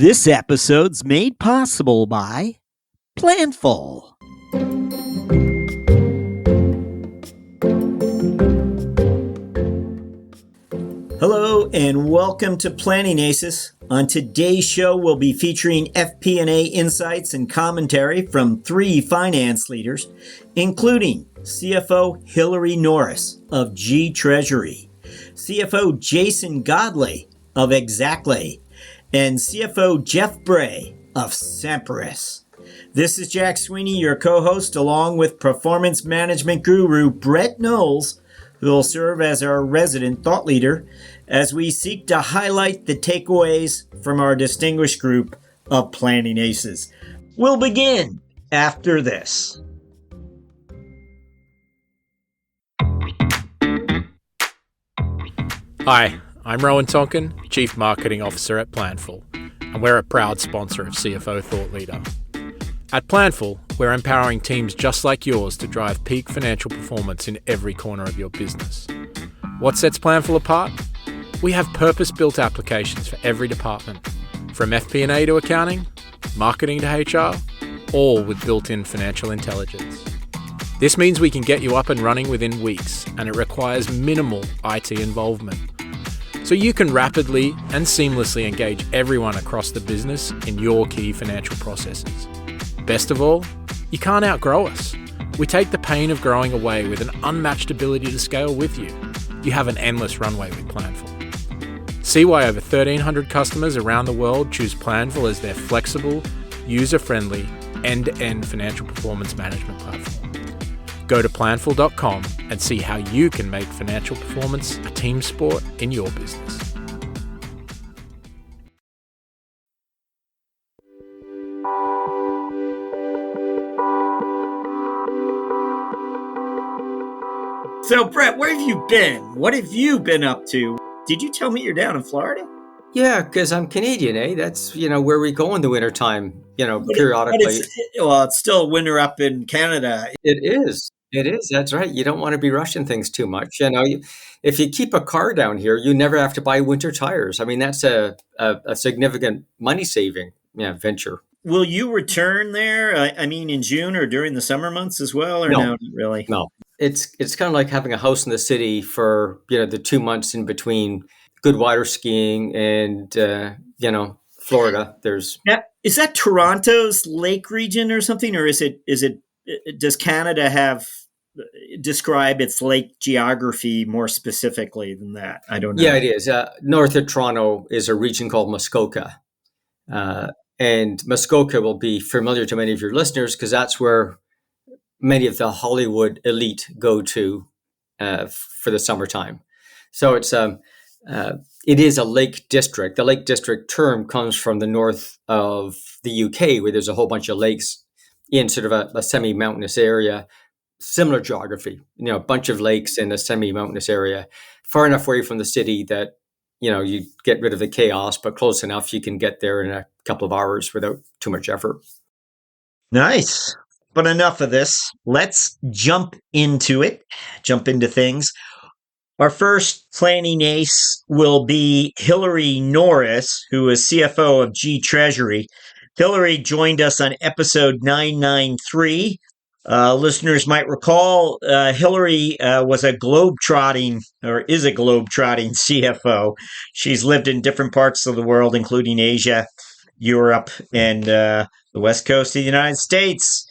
This episode's made possible by Planful. Hello and welcome to Planning Aces. On today's show, we'll be featuring FP&A insights and commentary from three finance leaders, including CFO Hillary Norris of G Treasury, CFO Jason Godley of Exactly, and CFO Jeff Bray of Semperis. This is Jack Sweeney, your co-host, along with performance management guru Brett Knowles, who will serve as our resident thought leader as we seek to highlight the takeaways from our distinguished group of planning aces. We'll begin after this. Hi, I'm Rowan Tonkin, Chief Marketing Officer at Planful, and we're a proud sponsor of CFO Thought Leader. At Planful, we're empowering teams just like yours to drive peak financial performance in every corner of your business. What sets Planful apart? We have purpose-built applications for every department, from FP&A to accounting, marketing to HR, all with built-in financial intelligence. This means we can get you up and running within weeks, and it requires minimal IT involvement. So you can rapidly and seamlessly engage everyone across the business in your key financial processes. Best of all, you can't outgrow us. We take the pain of growing away with an unmatched ability to scale with you. You have an endless runway with Planful. See why over 1,300 customers around the world choose Planful as their flexible, user-friendly, end-to-end financial performance management platform. Go to planful.com and see how you can make financial performance a team sport in your business. So, Brett, where have you been? What have you been up to? Did you tell me you're down in Florida? Yeah, because I'm Canadian, eh? That's, where we go in the wintertime, periodically. It's still winter up in Canada. It is. It is. That's right. You don't want to be rushing things too much. If you keep a car down here, you never have to buy winter tires. I mean, that's a significant money-saving venture. Will you return there? In June or during the summer months as well, or no not really? No. It's kind of like having a house in the city for, the 2 months in between good water skiing and, Florida. Is that Toronto's lake region or something, or does Canada describe its lake geography more specifically than that? I don't know. Yeah, it is. North of Toronto is a region called Muskoka. And Muskoka will be familiar to many of your listeners because that's where many of the Hollywood elite go to for the summertime. So it is a lake district. The lake district term comes from the north of the UK, where there's a whole bunch of lakes in sort of a semi-mountainous area, similar geography, a bunch of lakes in a semi-mountainous area, far enough away from the city that, you get rid of the chaos, but close enough you can get there in a couple of hours without too much effort. Nice. But enough of this. Let's jump into things. Our first planning ace will be Hillary Norris, who is CFO of G Treasury. Hillary joined us on episode 993. Listeners might recall Hillary is a globe-trotting CFO. She's lived in different parts of the world, including Asia, Europe, and the West Coast of the United States.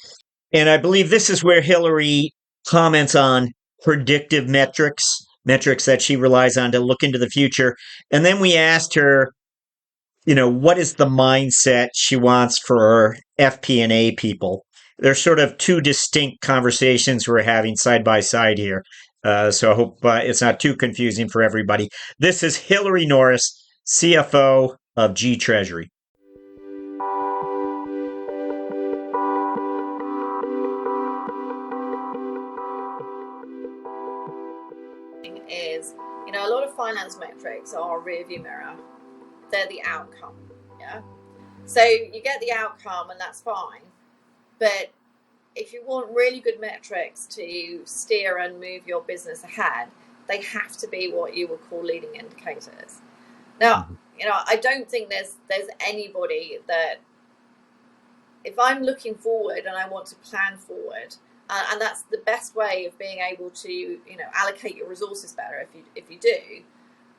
And I believe this is where Hillary comments on predictive metrics that she relies on to look into the future. And then we asked her, what is the mindset she wants for her FP&A people? There's sort of two distinct conversations we're having side by side here. So I hope it's not too confusing for everybody. This is Hillary Norris, CFO of G Treasury. Is, a lot of finance metrics are rearview mirror. They're the outcome, yeah? So you get the outcome and that's fine. But if you want really good metrics to steer and move your business ahead, they have to be what you would call leading indicators. Now, I don't think there's anybody that, if I'm looking forward and I want to plan forward, and that's the best way of being able to allocate your resources better. If you do,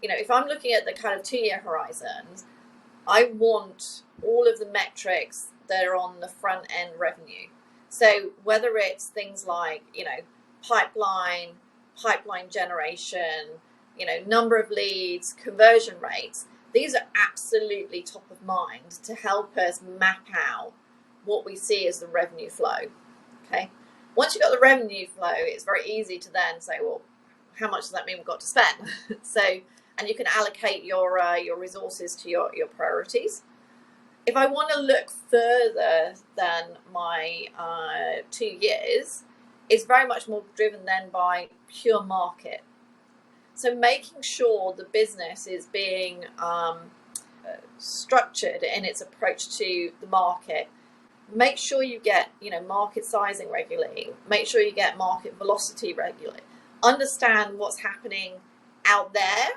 if I'm looking at the kind of 2-year horizons, I want all of the metrics that are on the front end revenue. So whether it's things like pipeline generation, number of leads, conversion rates, these are absolutely top of mind to help us map out what we see as the revenue flow. Okay. Once you've got the revenue flow, it's very easy to then say, well, how much does that mean we've got to spend? And you can allocate your resources to your priorities. If I want to look further than my 2 years, it's very much more driven then by pure market. So making sure the business is being structured in its approach to the market. Make sure you get market sizing regularly. Make sure you get market velocity regularly. Understand what's happening out there,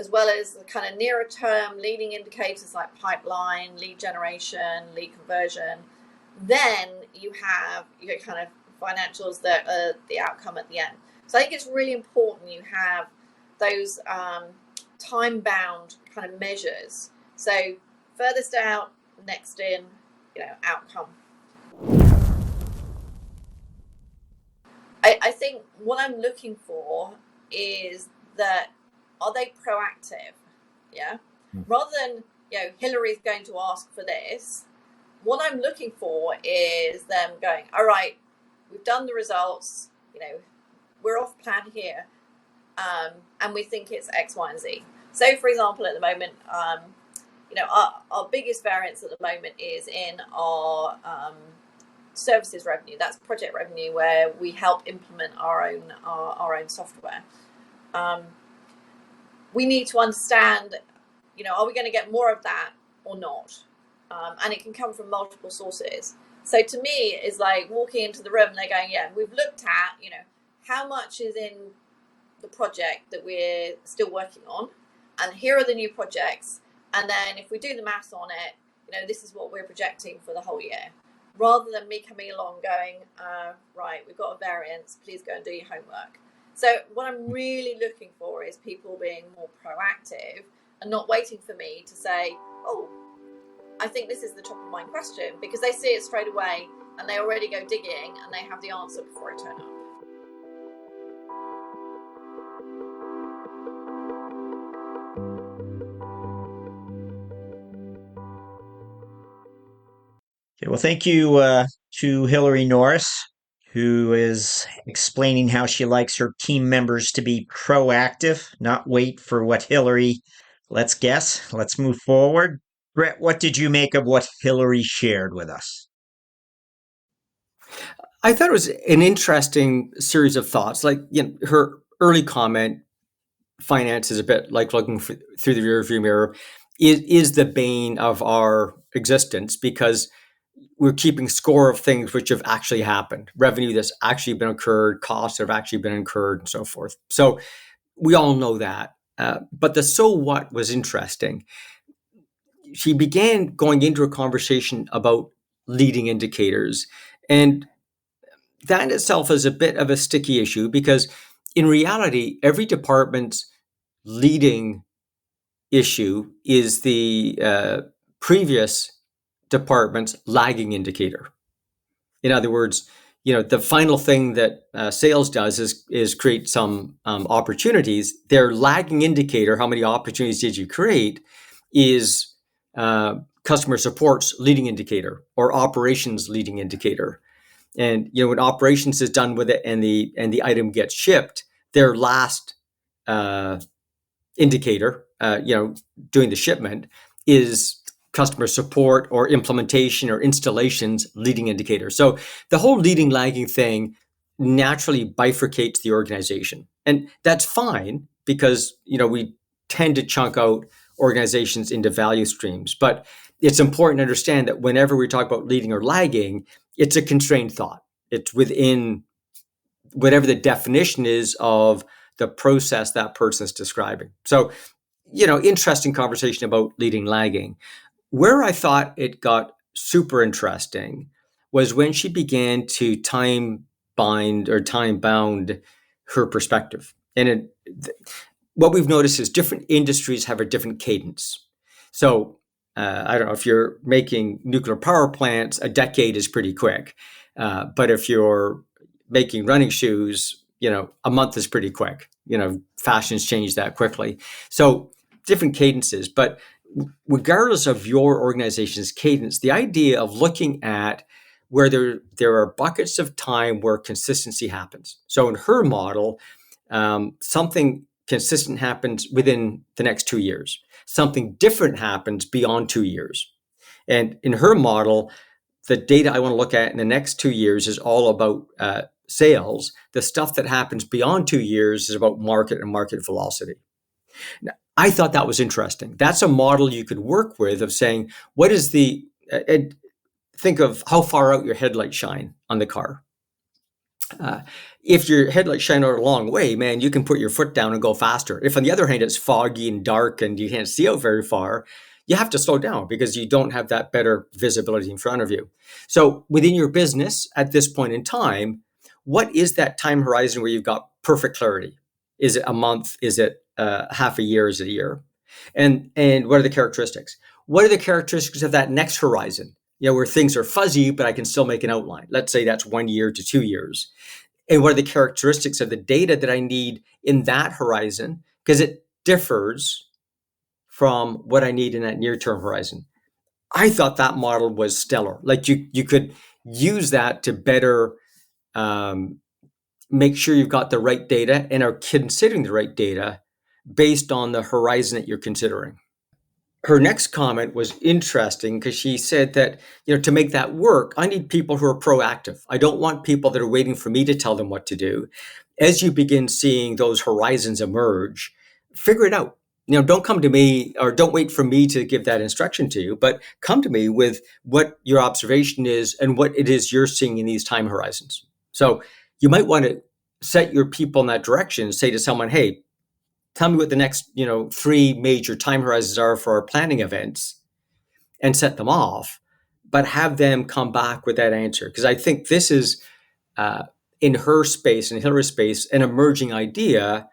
as well as the kind of nearer term leading indicators like pipeline, lead generation, lead conversion. Then you have your kind of financials that are the outcome at the end. So I think it's really important you have those time-bound kind of measures. So furthest out, next in, outcome. I think what I'm looking for is that, are they proactive? Yeah. Rather than, Hillary's going to ask for this, what I'm looking for is them going, all right, we've done the results, we're off plan here, and we think it's X, Y, and Z. So, for example, at the moment, our biggest variance at the moment is in our services revenue. That's project revenue, where we help implement our own software. We need to understand, are we going to get more of that or not? And it can come from multiple sources. So to me, it's like walking into the room and they're going, yeah, we've looked at, how much is in the project that we're still working on, and here are the new projects. And then if we do the math on it, this is what we're projecting for the whole year. Rather than me coming along going, right, we've got a variance, please go and do your homework. So what I'm really looking for is people being more proactive and not waiting for me to say, oh, I think this is the top of mind question, because they see it straight away and they already go digging and they have the answer before I turn up. Okay, well, thank you to Hillary Norris, who is explaining how she likes her team members to be proactive, not wait for what Hillary. Let's guess. Let's move forward. Brett, what did you make of what Hillary shared with us? I thought it was an interesting series of thoughts. Like, her early comment, finance is a bit like looking through the rearview mirror, is the bane of our existence, because we're keeping score of things which have actually happened, revenue that's actually been incurred, costs that have actually been incurred, and so forth. So we all know that. But the so what was interesting. She began going into a conversation about leading indicators. And that in itself is a bit of a sticky issue, because in reality, every department's leading issue is the previous department's lagging indicator. In other words, the final thing that sales does is create some opportunities. Their lagging indicator, how many opportunities did you create, is customer support's leading indicator or operations leading indicator. And when operations is done with it and the item gets shipped, their last indicator, doing the shipment, is customer support or implementation or installations leading indicator. So the whole leading lagging thing naturally bifurcates the organization. And that's fine, because we tend to chunk out organizations into value streams. But it's important to understand that whenever we talk about leading or lagging, it's a constrained thought. It's within whatever the definition is of the process that person is describing. So interesting conversation about leading lagging. Where I thought it got super interesting was when she began to time bound her perspective. And what we've noticed is different industries have a different cadence. So I don't know, if you're making nuclear power plants, a decade is pretty quick. But if you're making running shoes, a month is pretty quick. Fashions change that quickly. So different cadences. But regardless of your organization's cadence, the idea of looking at where there are buckets of time where consistency happens. So in her model, something consistent happens within the next 2 years. Something different happens beyond 2 years. And in her model, the data I want to look at in the next 2 years is all about sales. The stuff that happens beyond 2 years is about market and market velocity. Now, I thought that was interesting. That's a model you could work with of saying, what is think of how far out your headlights shine on the car. If your headlights shine out a long way, man, you can put your foot down and go faster. If on the other hand, it's foggy and dark and you can't see out very far, you have to slow down because you don't have that better visibility in front of you. So within your business at this point in time, what is that time horizon where you've got perfect clarity? Is it a month? Is it half a year? Is it a year? And what are the characteristics? What are the characteristics of that next horizon? Where things are fuzzy, but I can still make an outline. Let's say that's 1 year to 2 years. And what are the characteristics of the data that I need in that horizon? Because it differs from what I need in that near-term horizon. I thought that model was stellar. Like you could use that to better make sure you've got the right data and are considering the right data based on the horizon that you're considering. Her next comment was interesting because she said that, to make that work, I need people who are proactive. I don't want people that are waiting for me to tell them what to do. As you begin seeing those horizons emerge, figure it out. Don't come to me or don't wait for me to give that instruction to you, but come to me with what your observation is and what it is you're seeing in these time horizons. So you might want to set your people in that direction, say to someone, hey, tell me what the next, 3 major time horizons are for our planning events and set them off, but have them come back with that answer. Because I think this is, in her space, in Hillary's space, an emerging idea.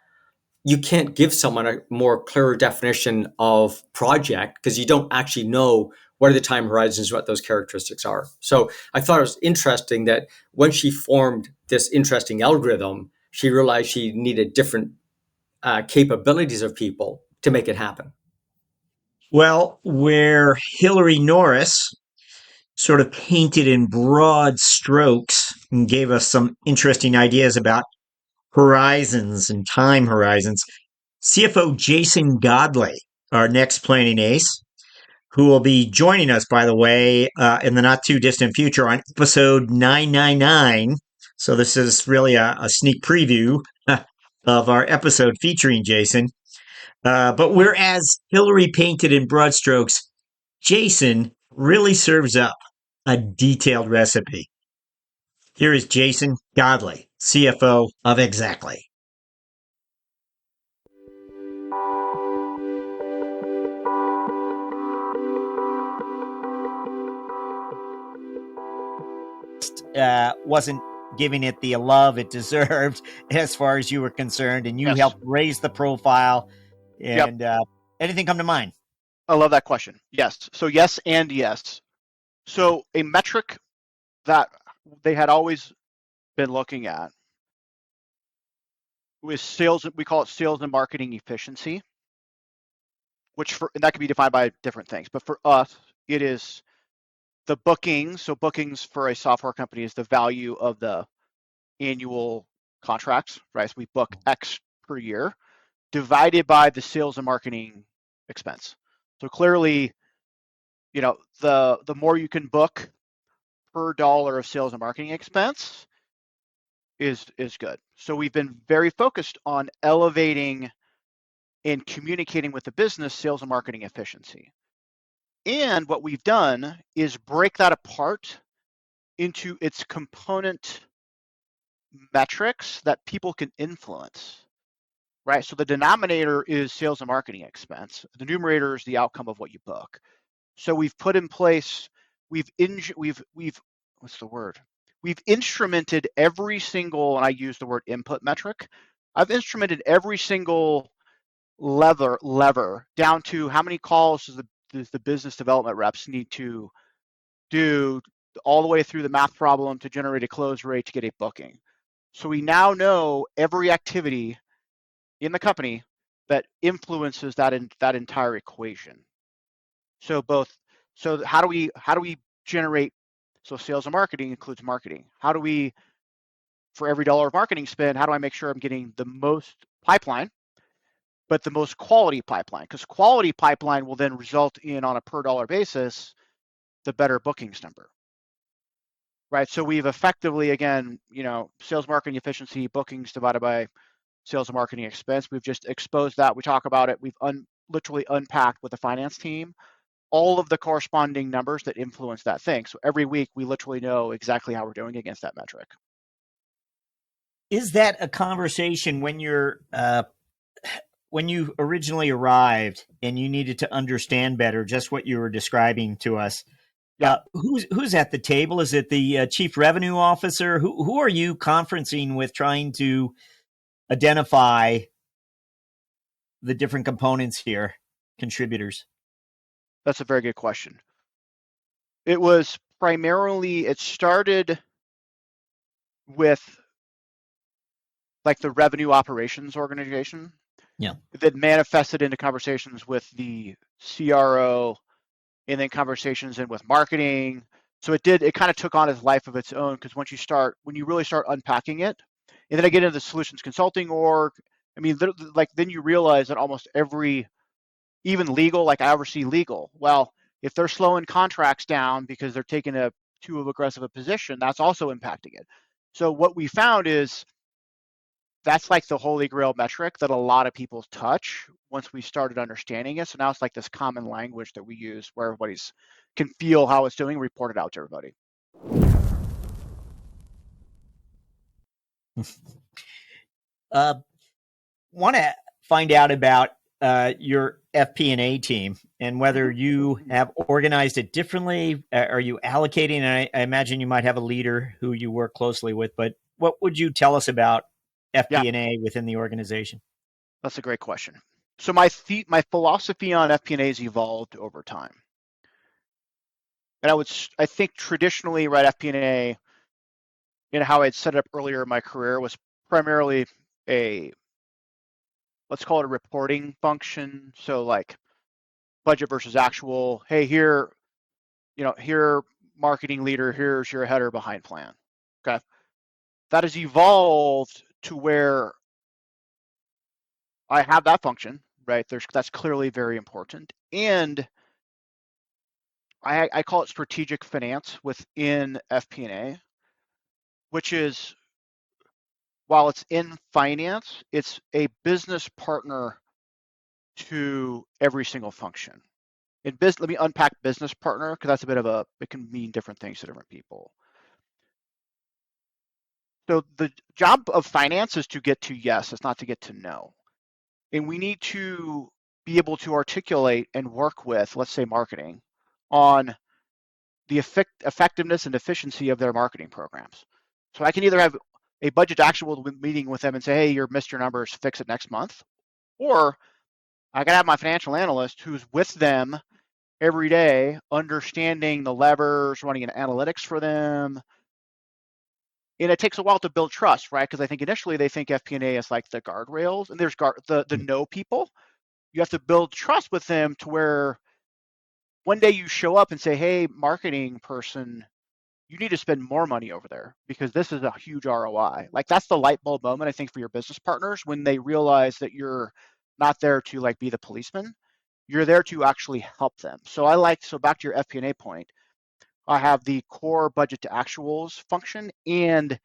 You can't give someone a more clearer definition of project because you don't actually know what are the time horizons, what those characteristics are. So I thought it was interesting that when she formed this interesting algorithm, she realized she needed different capabilities of people to make it happen. Well, where Hillary Norris sort of painted in broad strokes and gave us some interesting ideas about horizons and time horizons, CFO Jason Godley, our next planning ace, who will be joining us, by the way, in the not too distant future on episode 999. So this is really a sneak preview of our episode featuring Jason. But whereas Hillary painted in broad strokes, Jason really serves up a detailed recipe. Here is Jason Godley, CFO of Exactly. Wasn't giving it the love it deserved as far as you were concerned, and you helped raise the profile. And anything come to mind? I love that question. Yes. So yes and yes. So a metric that they had always been looking at was sales. We call it sales and marketing efficiency, and that can be defined by different things. But for us, it is the bookings. So bookings for a software company is the value of the annual contracts, right? So we book X per year divided by the sales and marketing expense. So clearly, the more you can book per dollar of sales and marketing expense is good. So we've been very focused on elevating and communicating with the business sales and marketing efficiency. And what we've done is break that apart into its component metrics that people can influence. right? So the denominator is sales and marketing expense. The numerator is the outcome of what you book. So we've put in place, we've what's the word? We've instrumented every single, and I use the word input metric. I've instrumented every single lever down to how many calls does the business development reps need to do, all the way through the math problem to generate a close rate to get a booking. So we now know every activity in the company that influences that entire equation. So how do we generate, so sales and marketing includes marketing. How do we, for every dollar of marketing spend, how do I make sure I'm getting the most pipeline, but the most quality pipeline? Because quality pipeline will then result in, on a per dollar basis, the better bookings number. Right. So we've effectively, again, sales marketing efficiency, bookings divided by sales and marketing expense. We've just exposed that. We talk about it. We've literally unpacked with the finance team all of the corresponding numbers that influence that thing. So every week we literally know exactly how we're doing against that metric. Is that a conversation when you originally arrived and you needed to understand better just what you were describing to us? Yeah. Who's at the table? Is it the chief revenue officer? Who are you conferencing with, trying to identify the different components here, contributors? That's a very good question. It started with like the revenue operations organization. Yeah. That manifested into conversations with the CRO, and then conversations in with marketing. So it kind of took on its life of its own, because when you really start unpacking it, and then I get into the solutions consulting org, I mean, then you realize that almost every, even legal, like I oversee legal. Well, if they're slowing contracts down because they're taking too aggressive a position, that's also impacting it. So what we found is that's like the holy grail metric that a lot of people touch once we started understanding it. So now it's like this common language that we use where everybody's can feel how it's doing, report it out to everybody. Want to find out about your FP&A team and whether you have organized it differently. Are you allocating? And I imagine you might have a leader who you work closely with, but what would you tell us about FP&A within the organization? That's a great question. So my philosophy on FP&A has evolved over time. And I think traditionally, right, FP&A, how I'd set it up earlier in my career, was primarily let's call it a reporting function. So like budget versus actual. Hey, here marketing leader, here's your header behind plan. Okay. That has evolved to where I have that function, right? That's clearly very important. And I call it strategic finance within FP&A, which is, while it's in finance, it's a business partner to every single function. Let me unpack business partner, because that's it can mean different things to different people. So the job of finance is to get to yes, it's not to get to no. And we need to be able to articulate and work with, let's say, marketing on the effectiveness and efficiency of their marketing programs. So I can either have a budget actual meeting with them and say, hey, you missed your numbers, fix it next month. Or I can have my financial analyst who's with them every day, understanding the levers, running an analytics for them. And it takes a while to build trust, right? Because I think initially they think FP&A is like the guardrails, and there's the no people. You have to build trust with them to where one day you show up and say, hey, marketing person, you need to spend more money over there because this is a huge ROI. Like that's the light bulb moment, I think, for your business partners when they realize that you're not there to like be the policeman. You're there to actually help them. So back to your FP&A point, I have the core budget to actuals function and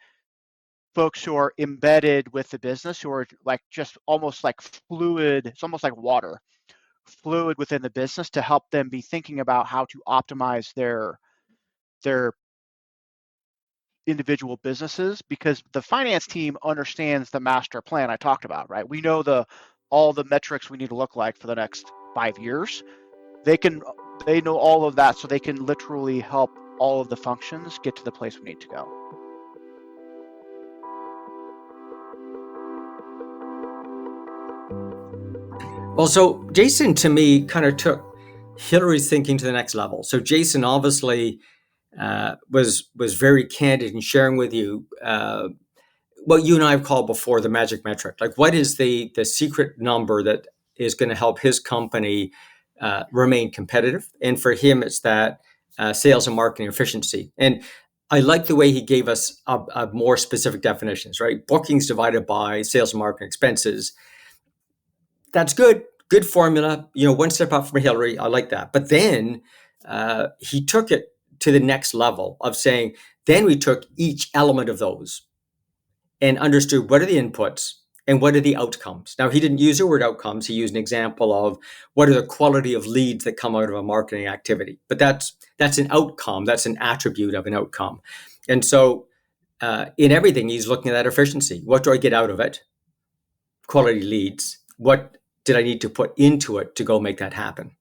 folks who are embedded with the business who are like just almost like fluid. It's almost like water, fluid within the business to help them be thinking about how to optimize their individual businesses, because the finance team understands the master plan I talked about, right? We know all the metrics we need to look like for the next 5 years. They know all of that, so they can literally help all of the functions get to the place we need to go. Well, so Jason, to me, kind of took Hillary's thinking to the next level. So Jason obviously was very candid in sharing with you what you and I have called before the magic metric. Like, what is the secret number that is going to help his company remain competitive? And for him, it's that sales and marketing efficiency. And I like the way he gave us a more specific definitions, right? Bookings divided by sales and marketing expenses. That's good. Good formula. One step up from Hillary. I like that. But then he took it to the next level of saying, then we took each element of those and understood what are the inputs and what are the outcomes. Now, he didn't use the word outcomes. He used an example of what are the quality of leads that come out of a marketing activity. But that's an outcome. That's an attribute of an outcome. And so in everything, he's looking at that efficiency. What do I get out of it? Quality leads. What did I need to put into it to go make that happen?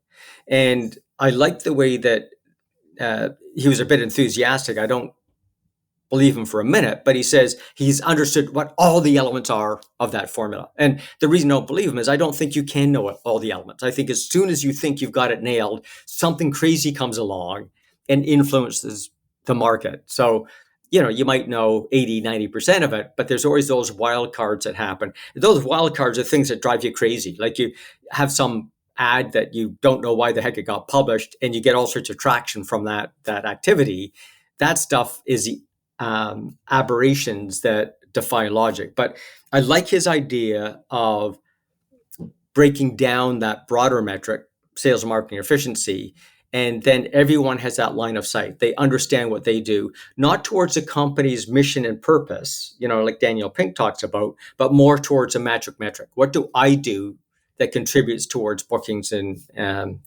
And I like the way that he was a bit enthusiastic. I don't believe him for a minute, but he says he's understood what all the elements are of that formula. And the reason I don't believe him is I don't think you can know all the elements. I think as soon as you think you've got it nailed, something crazy comes along and influences the market. So, you might know 80, 90% of it, but there's always those wild cards that happen. Those wild cards are things that drive you crazy. Like you have some ad that you don't know why the heck it got published and you get all sorts of traction from that activity. That stuff is the aberrations that defy logic. But I like his idea of breaking down that broader metric, sales and marketing efficiency, and then everyone has that line of sight. They understand what they do, not towards the company's mission and purpose, like Daniel Pink talks about, but more towards a magic metric. What do I do that contributes towards bookings and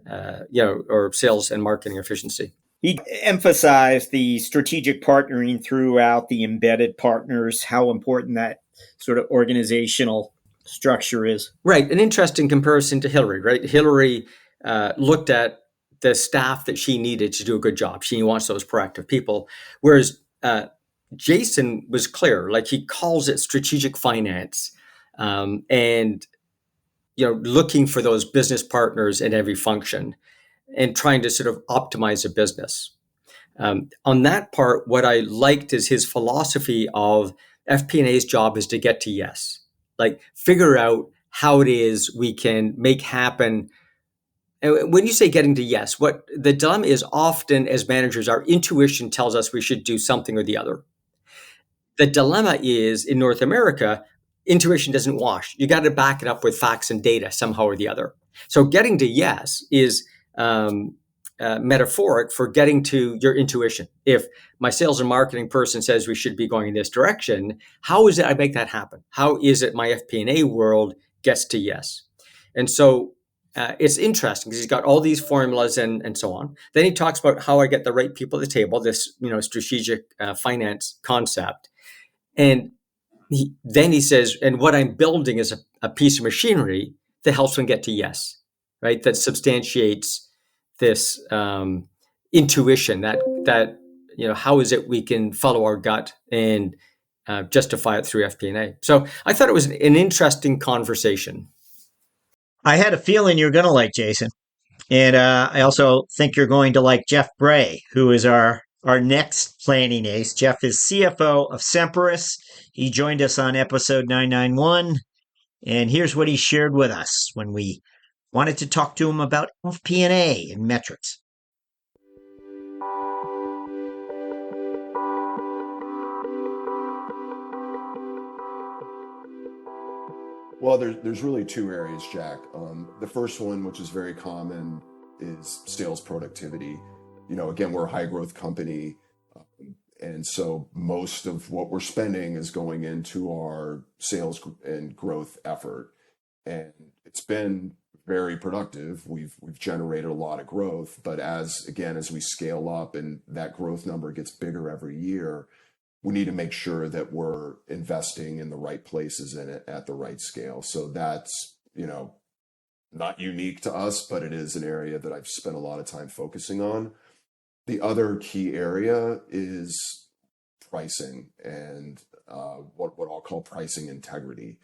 or sales and marketing efficiency? He emphasized the strategic partnering throughout the embedded partners, how important that sort of organizational structure is. Right. An interesting comparison to Hillary, right? Hillary looked at the staff that she needed to do a good job. She wants those proactive people. Whereas Jason was clear, like he calls it strategic finance and, looking for those business partners in every function and trying to sort of optimize a business. On that part, what I liked is his philosophy of FP&A's job is to get to yes. Like figure out how it is we can make happen. And when you say getting to yes, what the dilemma is often as managers, our intuition tells us we should do something or the other. The dilemma is in North America, intuition doesn't wash. You got to back it up with facts and data somehow or the other. So getting to yes is metaphoric for getting to your intuition. If my sales and marketing person says we should be going in this direction, how is it I make that happen? How is it my FP&A world gets to yes? And so it's interesting because he's got all these formulas and so on. Then he talks about how I get the right people at the table, this strategic finance concept. And then he says, and what I'm building is a piece of machinery that helps me get to yes, right? That substantiates this intuition that how is it we can follow our gut and justify it through FP&A. So I thought it was an interesting conversation. I had a feeling you're going to like Jason. And I also think you're going to like Jeff Bray, who is our next planning ace. Jeff is CFO of Semperis. He joined us on episode 991. And here's what he shared with us when we wanted to talk to him about FP&A and metrics. Well, there's really two areas, Jack. The first one, which is very common, is sales productivity. Again, we're a high growth company. And so most of what we're spending is going into our sales and growth effort. And it's been very productive. We've generated a lot of growth, but as we scale up and that growth number gets bigger every year, we need to make sure that we're investing in the right places in it at the right scale. So that's, not unique to us, but it is an area that I've spent a lot of time focusing on. The other key area is pricing and what I'll call pricing integrity.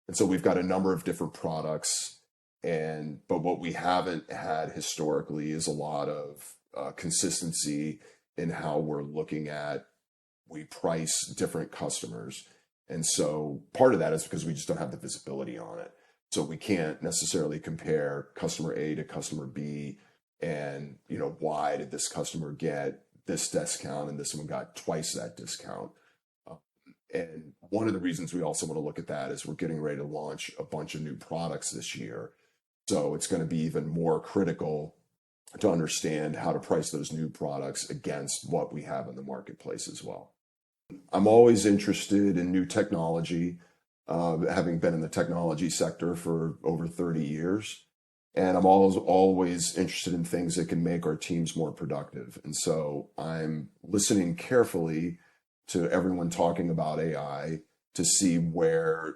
And so we've got a number of different products, but what we haven't had historically is a lot of consistency in how we price different customers. And so part of that is because we just don't have the visibility on it. So we can't necessarily compare customer A to customer B and, why did this customer get this discount and this one got twice that discount? And one of the reasons we also want to look at that is we're getting ready to launch a bunch of new products this year. So it's going to be even more critical to understand how to price those new products against what we have in the marketplace as well. I'm always interested in new technology, having been in the technology sector for over 30 years. And I'm always interested in things that can make our teams more productive. And so I'm listening carefully to everyone talking about AI to see where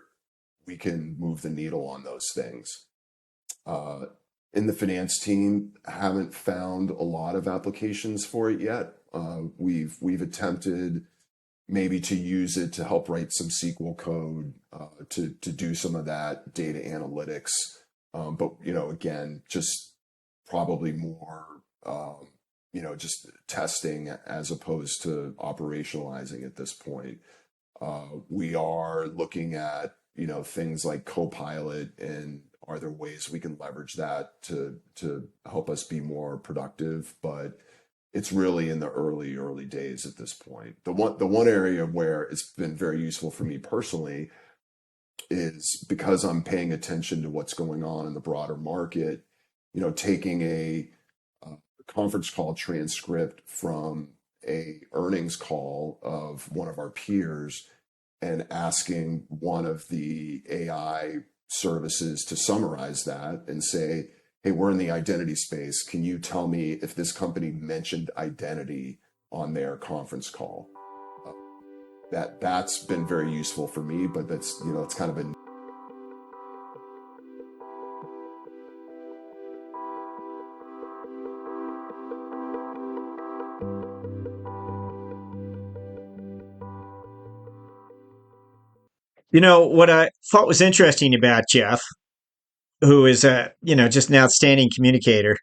we can move the needle on those things. In the finance team, haven't found a lot of applications for it yet. We've attempted maybe to use it to help write some SQL code, to do some of that data analytics. But, again, just probably more, just testing as opposed to operationalizing at this point. We are looking at, things like Copilot, and are there ways we can leverage that to help us be more productive? But it's really in the early days at this point. The one area where it's been very useful for me personally is because I'm paying attention to what's going on in the broader market, taking a conference call transcript from a earnings call of one of our peers and asking one of the AI services to summarize that and say, hey, we're in the identity space. Can you tell me if this company mentioned identity on their conference call? That's been very useful for me, but that's, it's kind of been. What I thought was interesting about Jeff, who is just an outstanding communicator,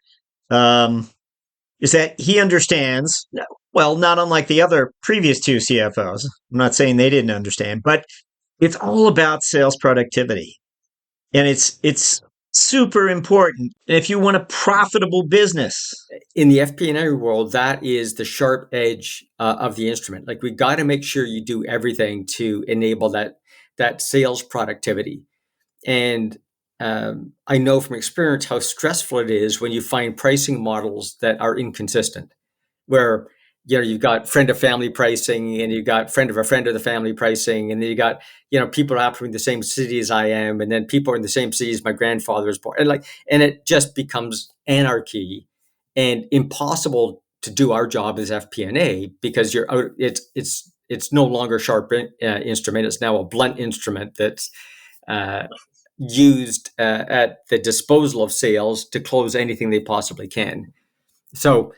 is that he understands, well, not unlike the other previous two CFOs. I'm not saying they didn't understand, but it's all about sales productivity. And it's super important if you want a profitable business. In the FP&A world, that is the sharp edge of the instrument. Like, we got to make sure you do everything to enable that sales productivity. And I know from experience how stressful it is when you find pricing models that are inconsistent, where you've got friend of family pricing, and you've got friend of a friend of the family pricing, and then you got people are operating in the same city as I am, and then people are in the same city as my grandfather was born, and it just becomes anarchy and impossible to do our job as FP&A, because you're out. It's no longer sharp instrument. It's now a blunt instrument that's used at the disposal of sales to close anything they possibly can. So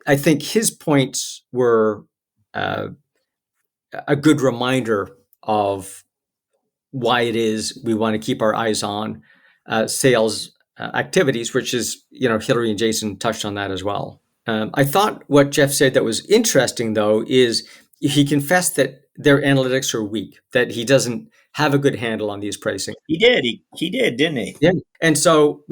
I think his points were a good reminder of why it is we want to keep our eyes on sales activities, which is, Hillary and Jason touched on that as well. I thought what Jeff said that was interesting, though, is he confessed that their analytics are weak, that he doesn't have a good handle on these pricing. He did. He did, didn't he? Yeah. And so,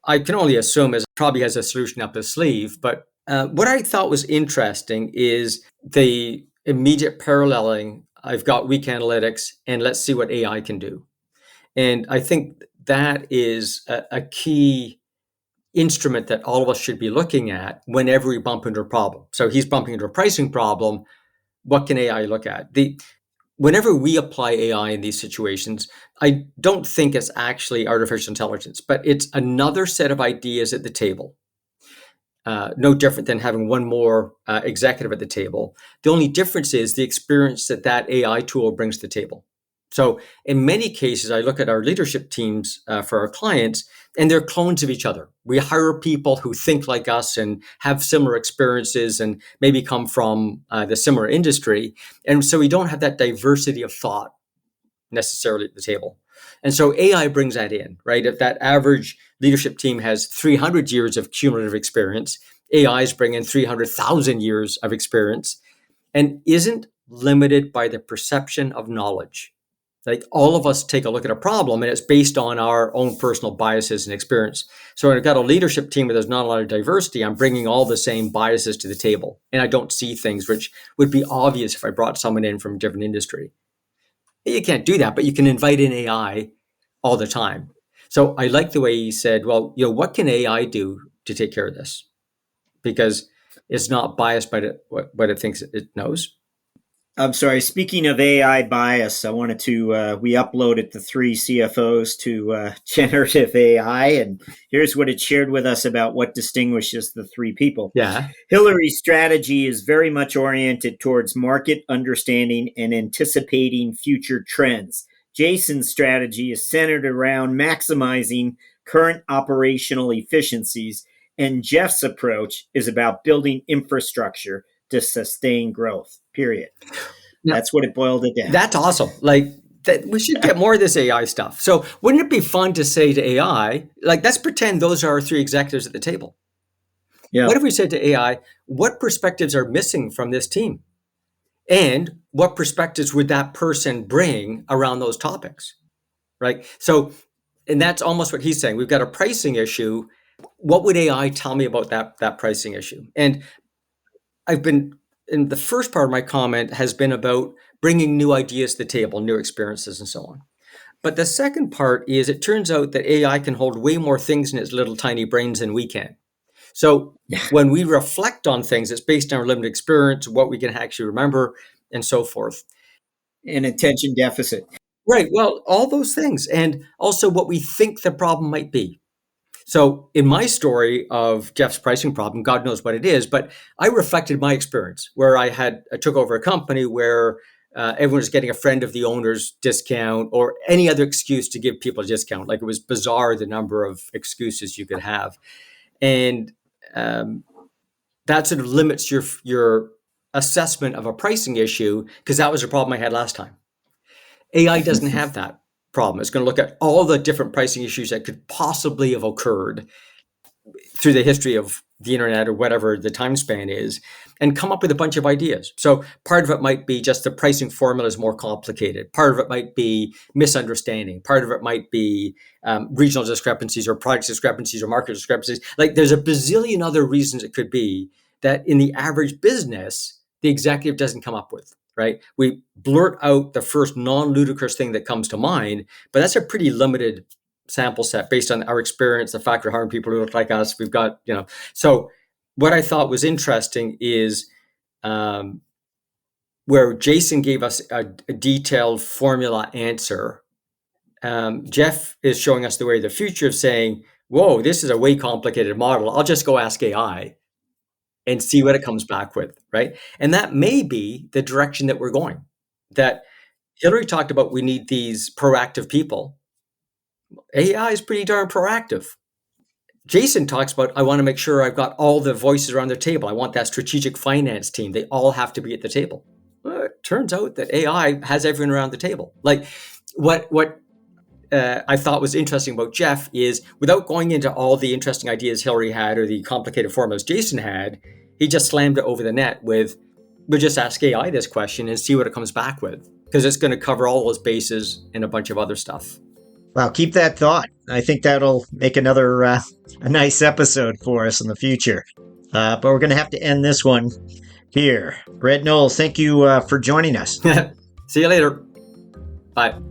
I can only assume as probably has a solution up his sleeve. But what I thought was interesting is the immediate paralleling. I've got weak analytics, and let's see what AI can do. And I think that is a key instrument that all of us should be looking at whenever we bump into a problem. So he's bumping into a pricing problem. What can AI look at? whenever we apply AI in these situations, I don't think it's actually artificial intelligence, but it's another set of ideas at the table. No different than having one more executive at the table. The only difference is the experience that AI tool brings to the table. So in many cases, I look at our leadership teams for our clients, and they're clones of each other. We hire people who think like us and have similar experiences and maybe come from the similar industry. And so we don't have that diversity of thought necessarily at the table. And so AI brings that in, right? If that average leadership team has 300 years of cumulative experience, AIs bring in 300,000 years of experience and isn't limited by the perception of knowledge. Like all of us take a look at a problem and it's based on our own personal biases and experience. So when I've got a leadership team where there's not a lot of diversity, I'm bringing all the same biases to the table. And I don't see things which would be obvious if I brought someone in from a different industry. You can't do that, but you can invite in AI all the time. So I like the way he said, well, what can AI do to take care of this? Because it's not biased by what it thinks it knows. I'm sorry. Speaking of AI bias, I wanted to, we uploaded the 3 CFOs to generative AI, and here's what it shared with us about what distinguishes the 3 people. Yeah. Hillary's strategy is very much oriented towards market understanding and anticipating future trends. Jason's strategy is centered around maximizing current operational efficiencies, and Jeff's approach is about building infrastructure to sustain growth, period. Yeah. That's what it boiled it down. That's awesome. Like we should get more of this AI stuff. So wouldn't it be fun to say to AI, like, let's pretend those are our 3 executives at the table. Yeah. What if we said to AI, what perspectives are missing from this team? And what perspectives would that person bring around those topics? Right? So, and that's almost what he's saying. We've got a pricing issue. What would AI tell me about that pricing issue? And in the first part of my comment has been about bringing new ideas to the table, new experiences, and so on. But the second part is it turns out that AI can hold way more things in its little tiny brains than we can. So when we reflect on things, it's based on our limited experience, what we can actually remember, and so forth. And attention deficit. Right. Well, all those things. And also what we think the problem might be. So in my story of Jeff's pricing problem, God knows what it is, but I reflected my experience where I took over a company where everyone was getting a friend of the owner's discount or any other excuse to give people a discount. Like it was bizarre, the number of excuses you could have. And that sort of limits your assessment of a pricing issue because that was a problem I had last time. AI doesn't have that problem. It's going to look at all the different pricing issues that could possibly have occurred through the history of the internet or whatever the time span is and come up with a bunch of ideas. So part of it might be just the pricing formula is more complicated. Part of it might be misunderstanding. Part of it might be regional discrepancies or product discrepancies or market discrepancies. Like there's a bazillion other reasons it could be that in the average business, the executive doesn't come up with. Right? We blurt out the first non-ludicrous thing that comes to mind, but that's a pretty limited sample set based on our experience, the fact we're hiring people who look like us. We've got, So what I thought was interesting is where Jason gave us a detailed formula answer. Jeff is showing us the way of the future of saying, whoa, this is a way complicated model. I'll just go ask AI and see what it comes back with, right? And that may be the direction that we're going. That Hillary talked about we need these proactive people. AI is pretty darn proactive. Jason talks about, I want to make sure I've got all the voices around the table. I want that strategic finance team. They all have to be at the table. Well, it turns out that AI has everyone around the table. Like what I thought was interesting about Jeff is without going into all the interesting ideas Hillary had or the complicated formulas Jason had, he just slammed it over the net with, we'll just ask AI this question and see what it comes back with, because it's going to cover all those bases and a bunch of other stuff. Well, keep that thought. I think that'll make another a nice episode for us in the future. But we're going to have to end this one here. Brett Knowles, thank you for joining us. See you later. Bye.